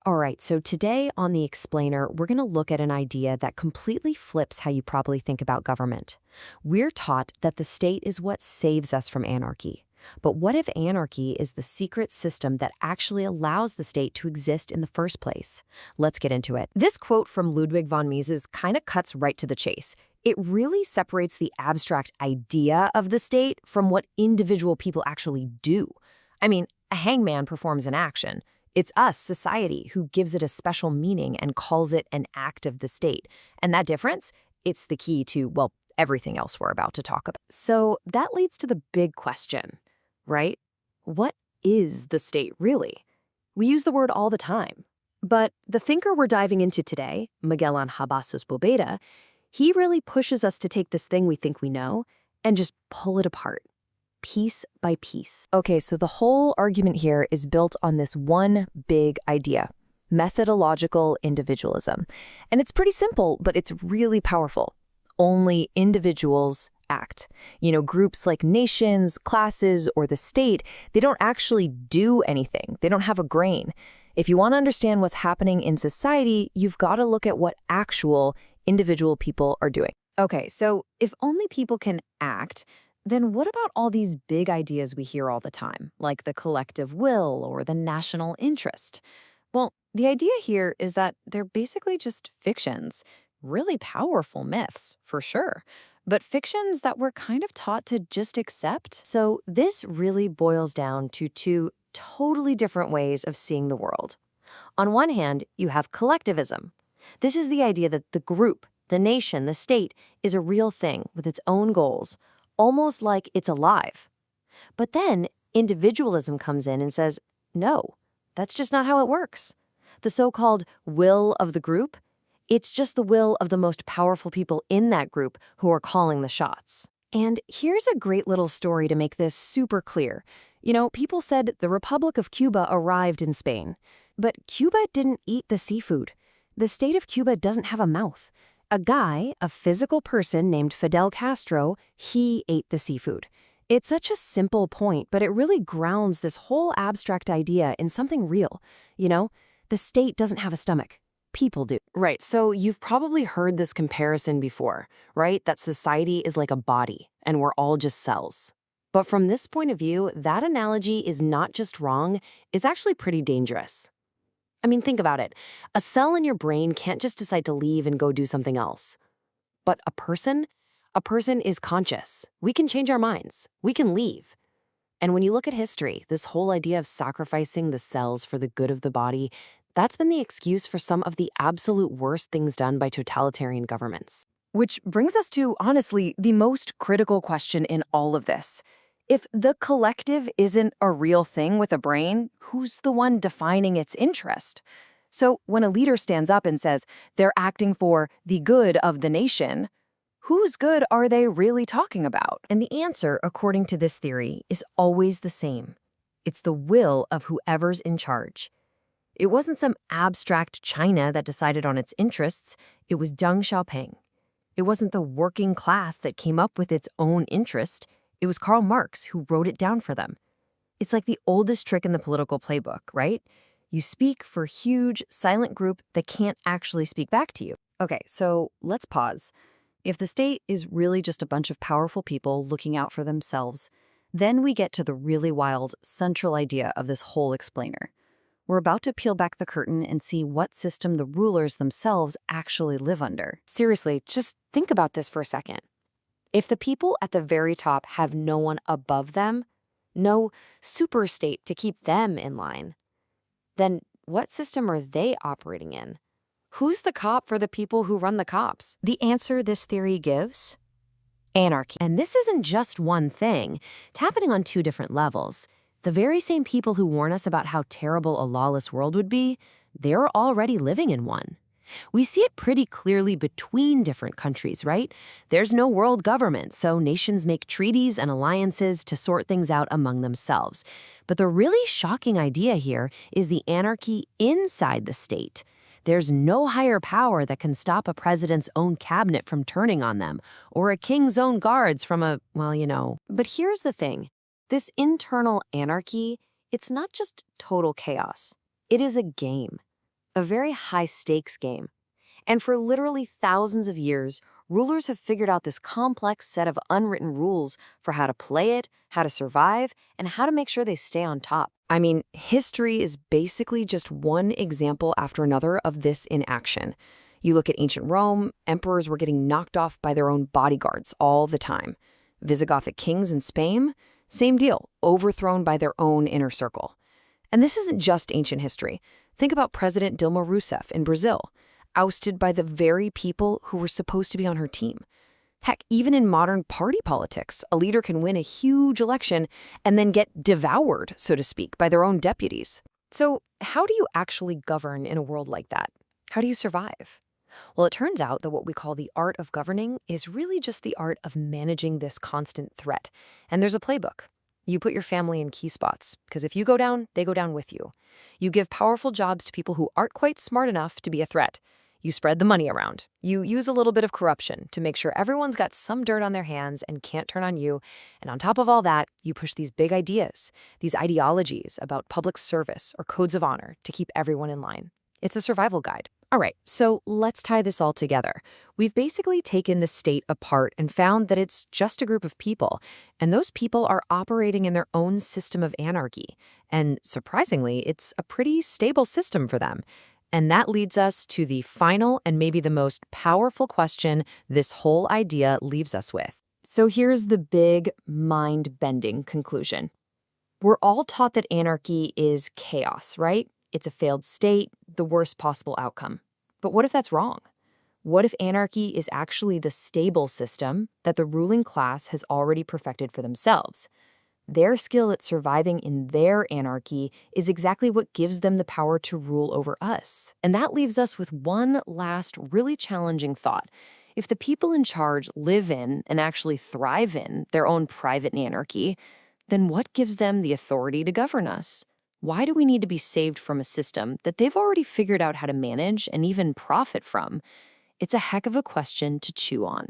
All right, so today on The Explainer, we're going to look at an idea that completely flips how you probably think about government. We're taught that the state is what saves us from anarchy. But what if anarchy is the secret system that actually allows the state to exist in the first place? Let's get into it. This quote from Ludwig von Mises kind of cuts right to the chase. It really separates the abstract idea of the state from what individual people actually do. I mean, a hangman performs an action. It's us, society, who gives it a special meaning and calls it an act of the state. And that difference, it's the key to, well, everything else we're about to talk about. So that leads to the big question, right? What is the state really? We use the word all the time. But the thinker we're diving into today, Miguel Anxo Bastos Boubeta, he really pushes us to take this thing we think we know and just pull it apart, piece by piece. Okay, so the whole argument here is built on this one big idea, methodological individualism. And it's pretty simple, but it's really powerful. Only individuals act. Groups like nations, classes, or the state, they don't actually do anything. They don't have a grain. If you want to understand what's happening in society, you've got to look at what actual individual people are doing. Okay, so if only people can act, then what about all these big ideas we hear all the time, like the collective will or the national interest? Well, the idea here is that they're basically just fictions, really powerful myths, for sure, but fictions that we're kind of taught to just accept. So this really boils down to two totally different ways of seeing the world. On one hand, you have collectivism. This is the idea that the group, the nation, the state is a real thing with its own goals, almost like it's alive. But then individualism comes in and says, no, that's just not how it works. The so-called will of the group, it's just the will of the most powerful people in that group who are calling the shots. And here's a great little story to make this super clear. People said the Republic of Cuba arrived in Spain, but Cuba didn't eat the seafood. The state of Cuba doesn't have a mouth. A guy, a physical person named Fidel Castro, he ate the seafood. It's such a simple point, but it really grounds this whole abstract idea in something real. The state doesn't have a stomach. People do. Right, so you've probably heard this comparison before, right? That society is like a body, and we're all just cells. But from this point of view, that analogy is not just wrong, it's actually pretty dangerous. I mean, think about it. A cell in your brain can't just decide to leave and go do something else. But a person is conscious. We can change our minds. We can leave. And when you look at history, this whole idea of sacrificing the cells for the good of the body, that's been the excuse for some of the absolute worst things done by totalitarian governments. Which brings us to, honestly, the most critical question in all of this. If the collective isn't a real thing with a brain, who's the one defining its interest? So when a leader stands up and says they're acting for the good of the nation, whose good are they really talking about? And the answer, according to this theory, is always the same. It's the will of whoever's in charge. It wasn't some abstract China that decided on its interests. It was Deng Xiaoping. It wasn't the working class that came up with its own interest. It was Karl Marx who wrote it down for them. It's like the oldest trick in the political playbook, right? You speak for a huge, silent group that can't actually speak back to you. Okay, so let's pause. If the state is really just a bunch of powerful people looking out for themselves, then we get to the really wild, central idea of this whole explainer. We're about to peel back the curtain and see what system the rulers themselves actually live under. Seriously, just think about this for a second. If the people at the very top have no one above them, no super state to keep them in line, then what system are they operating in? Who's the cop for the people who run the cops? The answer this theory gives? Anarchy. And this isn't just one thing. It's happening on two different levels. The very same people who warn us about how terrible a lawless world would be, they're already living in one. We see it pretty clearly between different countries, right? There's no world government, so nations make treaties and alliances to sort things out among themselves. But the really shocking idea here is the anarchy inside the state. There's no higher power that can stop a president's own cabinet from turning on them, or a king's own guards from But here's the thing. This internal anarchy, it's not just total chaos. It is a game. a very high-stakes game. And for literally thousands of years, rulers have figured out this complex set of unwritten rules for how to play it, how to survive, and how to make sure they stay on top. I mean, history is basically just one example after another of this in action. You look at ancient Rome, emperors were getting knocked off by their own bodyguards all the time. Visigothic kings in Spain, same deal, overthrown by their own inner circle. And this isn't just ancient history. Think about President Dilma Rousseff in Brazil, ousted by the very people who were supposed to be on her team. Heck, even in modern party politics, a leader can win a huge election and then get devoured, so to speak, by their own deputies. So how do you actually govern in a world like that? How do you survive? Well, it turns out that what we call the art of governing is really just the art of managing this constant threat. And there's a playbook. You put your family in key spots, because if you go down, they go down with you. You give powerful jobs to people who aren't quite smart enough to be a threat. You spread the money around. You use a little bit of corruption to make sure everyone's got some dirt on their hands and can't turn on you. And on top of all that, you push these big ideas, these ideologies about public service or codes of honor to keep everyone in line. It's a survival guide. All right, so let's tie this all together. We've basically taken the state apart and found that it's just a group of people, and those people are operating in their own system of anarchy. And surprisingly, it's a pretty stable system for them. And that leads us to the final and maybe the most powerful question this whole idea leaves us with. So here's the big, mind-bending conclusion. We're all taught that anarchy is chaos, right? It's a failed state, the worst possible outcome. But what if that's wrong? What if anarchy is actually the stable system that the ruling class has already perfected for themselves? Their skill at surviving in their anarchy is exactly what gives them the power to rule over us. And that leaves us with one last really challenging thought. If the people in charge live in and actually thrive in their own private anarchy, then what gives them the authority to govern us? Why do we need to be saved from a system that they've already figured out how to manage and even profit from? It's a heck of a question to chew on.